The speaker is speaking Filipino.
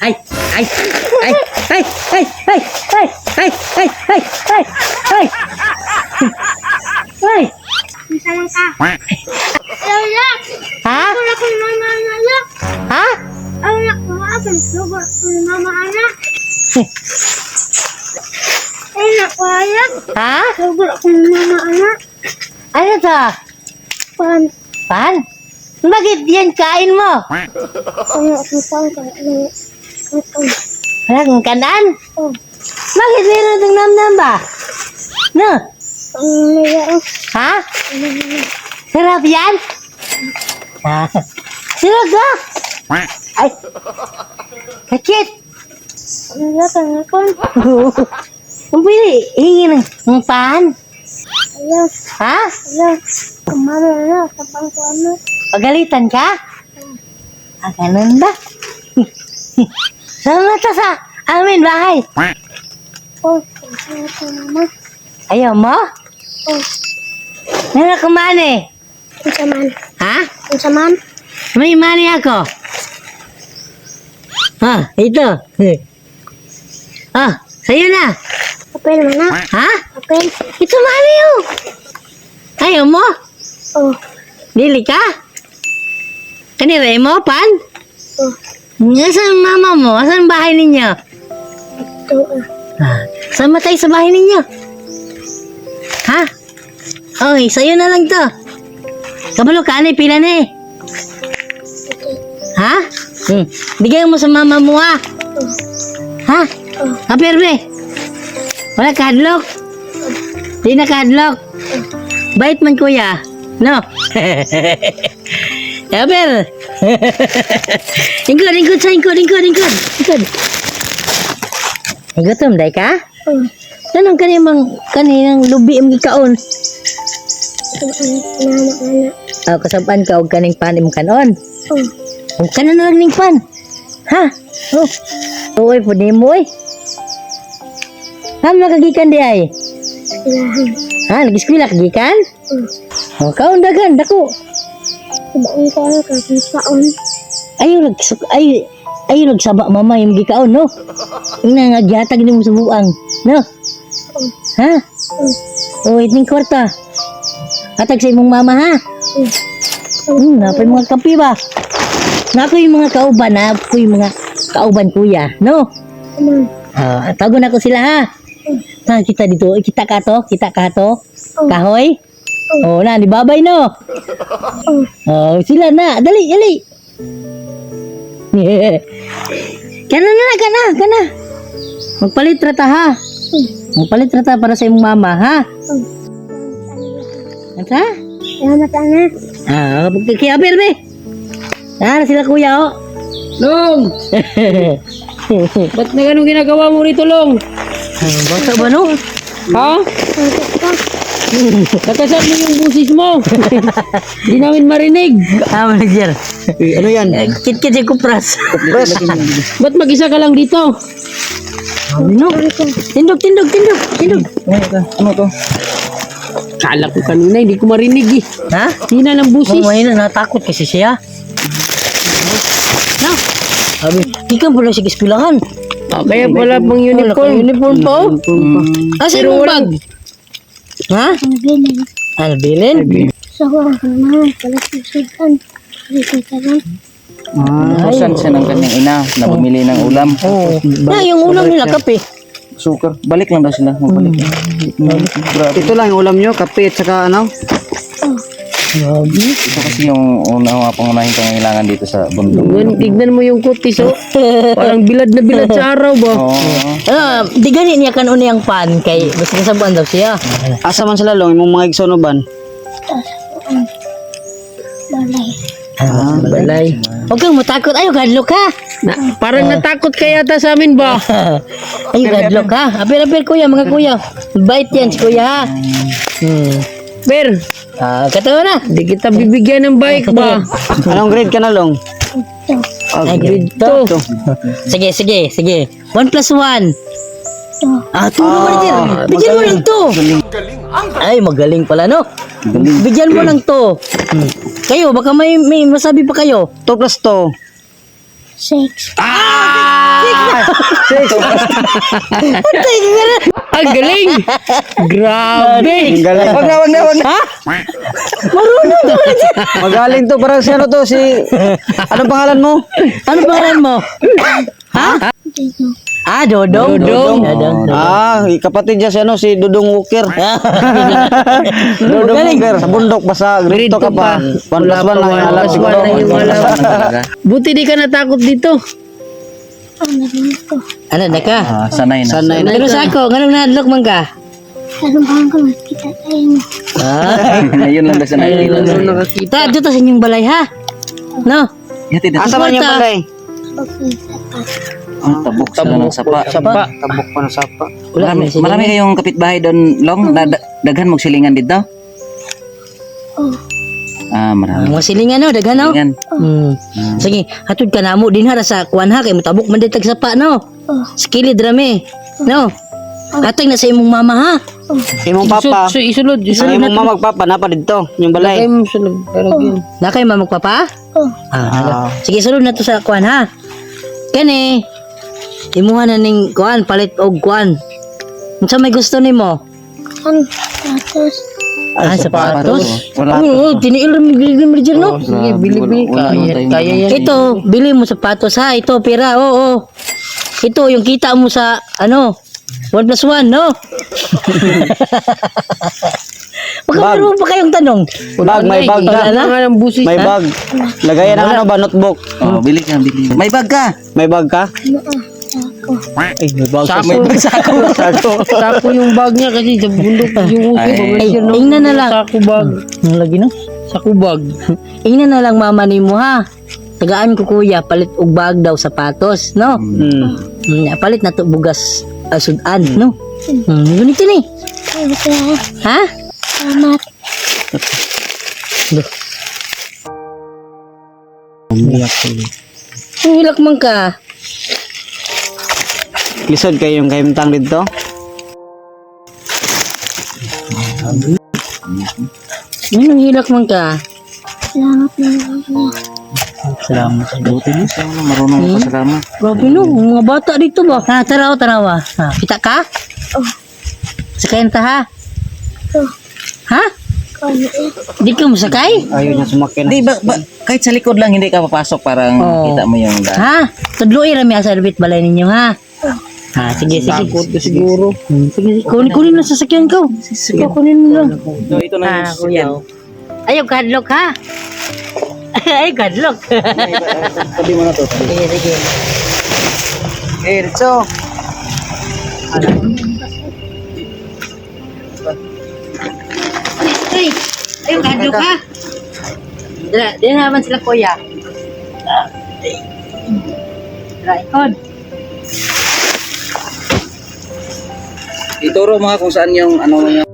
Ay! Ay! Ay! Ay! Ay! Ay! Ay! Ay! Ay! Ay! Ay! Ay! Ay! Misalang ka. Lola! Ha? Wala ko yung mama anak. Ha? Wala ko maabang. Wala ko yung mama anak. Ay, nakuhayak. Ha? Wala ko yung mama anak. Ano to? Pan. Pan? Bakit yan kain mo? Wala ko pan. Wala kang kanan? Oh. Bakit meron itong namnam ba? No? Naya. Ha? Sarap yan? Ha? Sarap ka? Ay! Kacit! Naya ka nga kon. Ang pwede, hingi ng pan? Ayaw. Ha? Ayaw. Kumano na. Kapang ko ano. Pagalitan ka? Ah, ganun ba? Saan na to sa amin bahay? Oh. Kaya ko mama. Ayaw mo? Oh. Nana kumani? Unsaman. Ha? Unsaman. May mani ako. Ah, ito. Ah, sa'yo na. Apel mo na. Ha? Apel. Ito mani oh. Ayaw mo? Oh. Dili ka? Kanira mo, pan? Oh. Nasaan mama mo? Asan bahay ninyo? Ito Ah, sama tayo sa bahay ninyo. Ha? Oy, sa'yo na lang to. Kabalo ka, ano pila na eh. Ha? Bigay mo sa mama mo ha. Ha? Kapirbe. Wala kahadlok. Di na kahadlok. Bait man kuya. No? Kapir. Ingkod sa ingkod. Gutom day ka? Oh. Tanong kaninang lubi ang gikaon. Anak-anak. Kasaban ka og kaning panim kanon. Oh. Og kanan na lang ning pan. Ha? Oh. Uy, pwede mo eh. Ham nakagikan di ay. Ilahan. Ha, nag-eskwela kagikan? Oh. Oh, kaon dagan dako. Sabaan ko ano ka. Kaon. Ayaw nagsaba mama yung gikaon, no? Yung nangagyatag ni mo sa buang, no? Ha? O, iting kwarta. Atag sa imong mama, ha? Napay mga kapi ba? Nako yung mga kauban, ha? Ako yung mga kauban kuya, no? Tago na ko sila, ha? Kita dito, kita ka to? Kahoy? Oh, na, di babay, no? Oh, sila na, dali. Kana. Magpalit rata ha. Magpalit rata para sa imong mama ha. Ata? Salamat anak. Kaya be. Na sila kuya oh. Long! Ba't na ganun ginagawa mo rito, Long? Basta ba no? Ha? Nakasan mo yung busis mo. Hindi namin marinig. Manager. Ano yan? Kit-kit yung kupras. Ba't mag-isa ka lang dito? No? Tindog. Ano to? Kala ko kanina, hindi ko marinig eh. Ha? Hina ng busis. Ngayon na natakot kasi siya. No? Sabi, di ka pala sige eskwelahan. Kaya pala pang uniform. Uniform po? Asa yung bag? Ha? Albilin? Sa ko ang kanaman. Palasigan. Palasigan. Kusan siya ng kanyang ina na bumili ng ulam. Oo. Na, yung ulam nila kape. Sugar. Balik lang daw sila. Magbalik. Grabe. Ito lang yung ulam nyo, kape at saka ano? Ito kasi yung una pangunahin pangailangan dito sa bundok. Tignan mo yung kutis oh. Parang bilad na bilad sa araw ba? Oo. Di gani niya kan una yung pan kay basta kasabuan daw siya. Asa man sila Long, yung mga igsonoban? Balay. Balay. Huwag kang matakot. Ayaw, gadlok ka. Parang natakot kaya ata sa amin ba? Ayaw, gadlok ka. Apir kuya, mga kuya. Bait yan si kuya ha. Ber, Katawa na. di kita bibigyan ng bike ba? Anong grade ka na, Long? Ay, Grade to. 2. Sige. 1 plus 1. Ito. Tulo manager. Bigyan mo ng to. Ay, magaling pala, no? Bigyan mo ng to. Kayo, baka may masabi pa kayo. 2 plus 2. 6. Ang galing! Grabe! Wag na. Ha? Magaling to. Parang si ano to, si... Anong pangalan mo? Ano pangalan mo? Ha? Dito. Dodong. Dodong. Kapatid niya si ano, si Dudong Walker. Dudong Magaling. Walker. Sa bundok pa sa grito ka pa. 1 plus 1 lang yung alam siguro. Buti di ka natakot dito. Narinig ko. Ano na ka? Sanay na. Pero sa ako, ganun na adlok man ka? Karumpahan ko makikita tayo mo. Ngayon lang na sanay. Kita, dito sa inyong balay, ha? No? Asa man yung balay? Tabok sa Tabok sa ng sapa. Tabok pa na sapa. Wala, may Marami kayong kapitbahay doon, Long? Daghan mong silingan dito? Oh. Marami. Mga silingan, no? Daghan, no? Silingan. Sige, hatod ka na mo din ha sa kuwan ha kay mutabok man ditag sapa, no? Skilid rami. No? Atay na sa imong mama, ha? Imong papa. Isulod. Imong mama magpapa na pa dito, yung balay. Lagay mo sulod. Pero yun. Na kay mama magpapa? Sige, sulod na to sa kuwan, ha? Kani, imuha na ning kuwan, palit og kuwan. Unsa may gusto nimo? Sapatos. Sapatos? Wala. Oo, tiniil rin mo dyan, no? Sige, bili-bili. Kaya yan. Ito, bili mo sapatos, ha? Ito, pira, oo. Ito, yung kita mo sa, 1 plus 1, no? Baka Bag. meron pa kayong tanong. Bag, may bag ka. Wala na? Nga ng busis. May bag. Lagayan ng ano ba, notebook? Bili ka. May bag ka. May bag ka? Sako. Ay, may bag ka. Sako. Sako yung bag niya kasi sa bundok yung uso. Ay, tingnan na lang. Sako bag. Ang lagi, no? Sako bag. Ingnan na lang mama ni mo, ha? Tagaan ko kuya, palit og bag daw sapatos, no? Palit na to bugas sudan, no? Ganito ni. Okay. Ha? Salamat. Hilak man ka. Lisod kayo yung kahimtang dito? Anong hilak man ka? Salamat na lang niya. Salamat sa buti niyo. Marunong ka sa kama. Grabe, no? Mga bata dito ba? Tarawa. Kita ka? Sakayan ta, ha? Ha? Kaya Di ka masakay? Ayaw niya sumakyan. Hindi, kahit sa likod lang hindi ka papasok parang kita mo yung daan. Ha? Tudloy rami sa arbit balay ninyo, ha? Sige. Siguro. Sige, kunin na sa sakyan ko. Sige, kunin mo lang. So, ito na yung Kuya. Ayaw, kadlok, ha? Ay, kadlok. Sabi mo na to. Sige. Okay, Ritso. Ay, ayaw, kadlok, ha? Di naman sila, kuya. Ikon. Ituro mo nga kung saan yung ano yung